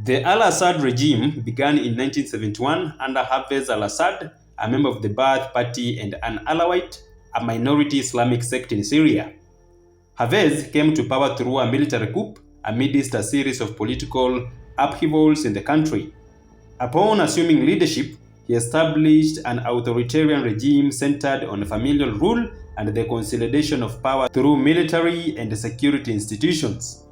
The al-Assad regime began in 1971 under Hafez al-Assad, a member of the Ba'ath Party and an Alawite, a minority Islamic sect in Syria. Hafez came to power through a military coup amidst a series of political upheavals in the country. Upon assuming leadership, he established an authoritarian regime centered on familial rule and the consolidation of power through military and security institutions.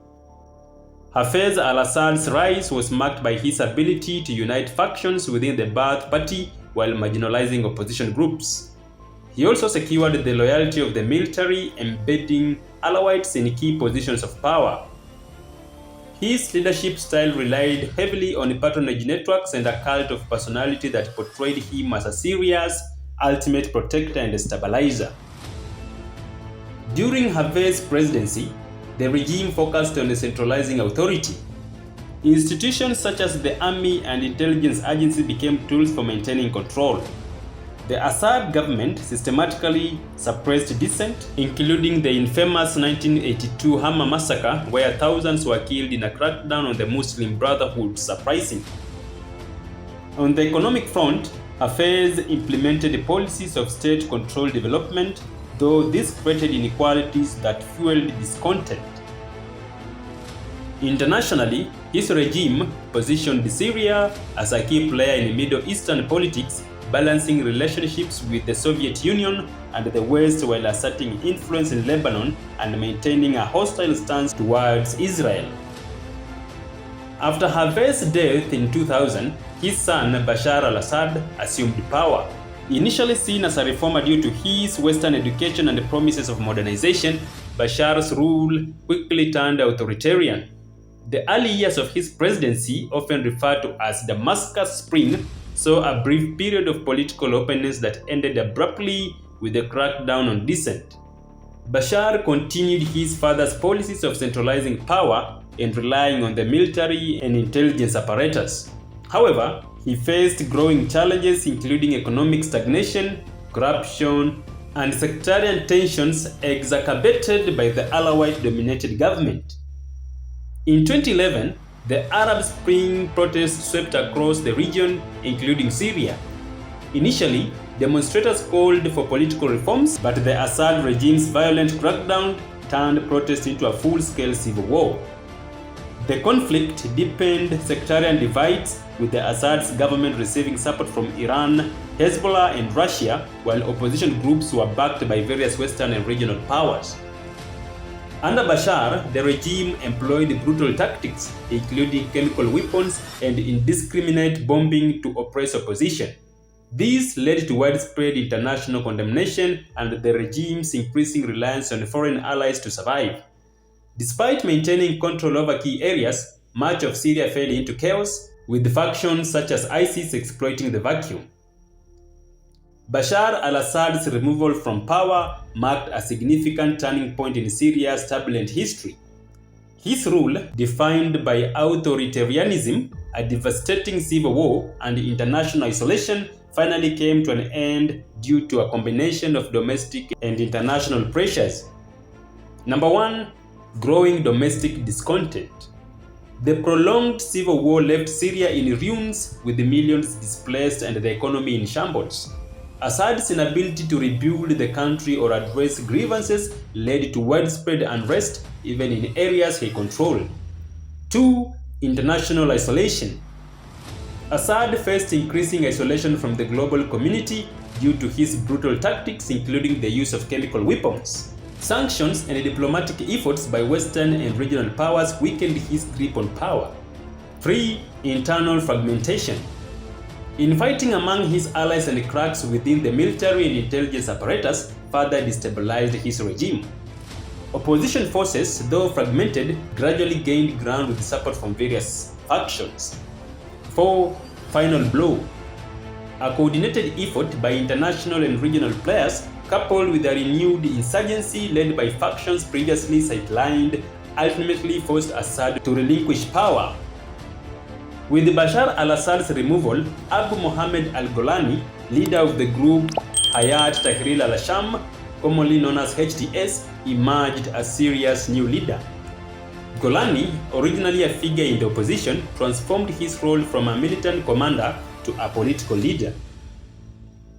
Hafez al-Assad's rise was marked by his ability to unite factions within the Ba'ath Party while marginalizing opposition groups. He also secured the loyalty of the military, embedding Alawites in key positions of power. His leadership style relied heavily on patronage networks and a cult of personality that portrayed him as Syria's ultimate protector and stabilizer. During Hafez's presidency, the regime focused on centralizing authority. Institutions such as the army and intelligence agency became tools for maintaining control. The Assad government systematically suppressed dissent, including the infamous 1982 Hama massacre, where thousands were killed in a crackdown on the Muslim Brotherhood's uprising. On the economic front, Hafez implemented policies of state-controlled development, though this created inequalities that fueled discontent. Internationally, his regime positioned Syria as a key player in Middle Eastern politics, balancing relationships with the Soviet Union and the West while asserting influence in Lebanon and maintaining a hostile stance towards Israel. After Hafez's death in 2000, his son Bashar al-Assad assumed power. Initially seen as a reformer due to his Western education and the promises of modernization, Bashar's rule quickly turned authoritarian. The early years of his presidency, often referred to as Damascus Spring, saw a brief period of political openness that ended abruptly with a crackdown on dissent. Bashar continued his father's policies of centralizing power and relying on the military and intelligence apparatus. However, he faced growing challenges including economic stagnation, corruption, and sectarian tensions exacerbated by the Alawite-dominated government. In 2011, the Arab Spring protests swept across the region, including Syria. Initially, demonstrators called for political reforms, but the Assad regime's violent crackdown turned protests into a full-scale civil war. The conflict deepened sectarian divides, with the Assad's government receiving support from Iran, Hezbollah, and Russia, while opposition groups were backed by various Western and regional powers. Under Bashar, the regime employed brutal tactics, including chemical weapons and indiscriminate bombing to oppress opposition. This led to widespread international condemnation and the regime's increasing reliance on foreign allies to survive. Despite maintaining control over key areas, much of Syria fell into chaos, with factions such as ISIS exploiting the vacuum. Bashar al-Assad's removal from power marked a significant turning point in Syria's turbulent history. His rule, defined by authoritarianism, a devastating civil war, and international isolation, finally came to an end due to a combination of domestic and international pressures. Number 1. Growing domestic discontent. The prolonged civil war left Syria in ruins, with millions displaced and the economy in shambles. Assad's inability to rebuild the country or address grievances led to widespread unrest, even in areas he controlled. 2. International isolation. Assad faced increasing isolation from the global community due to his brutal tactics, including the use of chemical weapons. Sanctions and diplomatic efforts by Western and regional powers weakened his grip on power. 3. Internal fragmentation. Infighting among his allies and cracks within the military and intelligence apparatus further destabilized his regime. Opposition forces, though fragmented, gradually gained ground with support from various factions. 4. Final blow. A coordinated effort by international and regional players, coupled with a renewed insurgency led by factions previously sidelined, ultimately forced Assad to relinquish power. With Bashar al-Assad's removal, Abu Mohammed al-Golani, leader of the group Hayat Tahrir al-Sham, commonly known as HTS, emerged as Syria's new leader. Golani, originally a figure in the opposition, transformed his role from a militant commander to a political leader.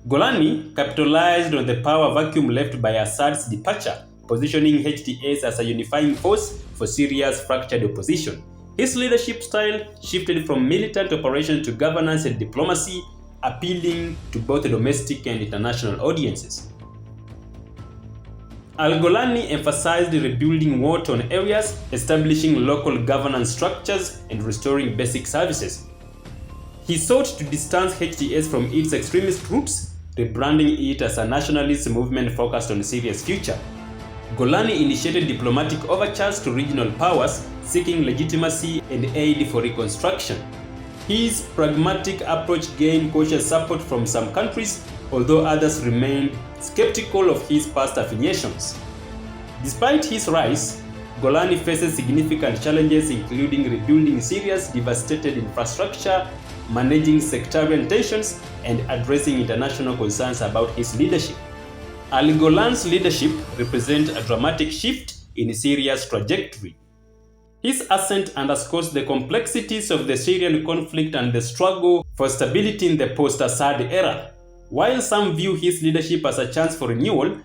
Golani capitalized on the power vacuum left by Assad's departure, positioning HTS as a unifying force for Syria's fractured opposition. His leadership style shifted from militant operation to governance and diplomacy, appealing to both domestic and international audiences. Al-Golani emphasized rebuilding war-torn areas, establishing local governance structures, and restoring basic services. He sought to distance HTS from its extremist roots, rebranding it as a nationalist movement focused on Syria's future. Golani initiated diplomatic overtures to regional powers, seeking legitimacy and aid for reconstruction. His pragmatic approach gained cautious support from some countries, although others remained skeptical of his past affiliations. Despite his rise, Golani faces significant challenges, including rebuilding Syria's devastated infrastructure, managing sectarian tensions, and addressing international concerns about his leadership. Al-Golani's leadership represents a dramatic shift in Syria's trajectory. His ascent underscores the complexities of the Syrian conflict and the struggle for stability in the post-Assad era. While some view his leadership as a chance for renewal,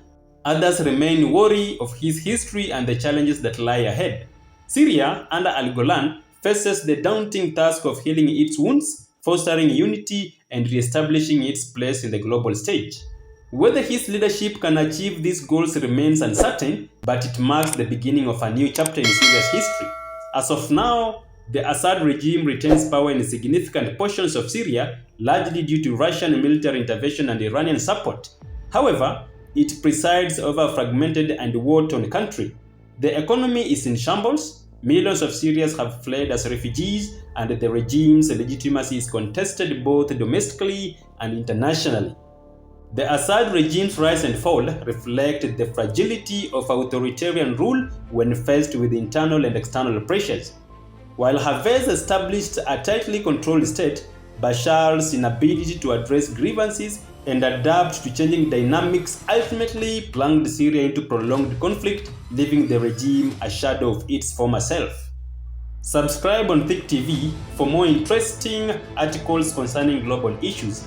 others remain wary of his history and the challenges that lie ahead. Syria, under Al-Golani, faces the daunting task of healing its wounds, fostering unity, and re-establishing its place in the global stage. Whether his leadership can achieve these goals remains uncertain, but it marks the beginning of a new chapter in Syria's history. As of now, the Assad regime retains power in significant portions of Syria, largely due to Russian military intervention and Iranian support. However, it presides over a fragmented and war-torn country. The economy is in shambles, millions of Syrians have fled as refugees, and the regime's legitimacy is contested both domestically and internationally. The Assad regime's rise and fall reflect the fragility of authoritarian rule when faced with internal and external pressures. While Hafez established a tightly controlled state, Bashar's inability to address grievances and adapt to changing dynamics ultimately plunged Syria into prolonged conflict, leaving the regime a shadow of its former self. Subscribe on Thick TV for more interesting articles concerning global issues.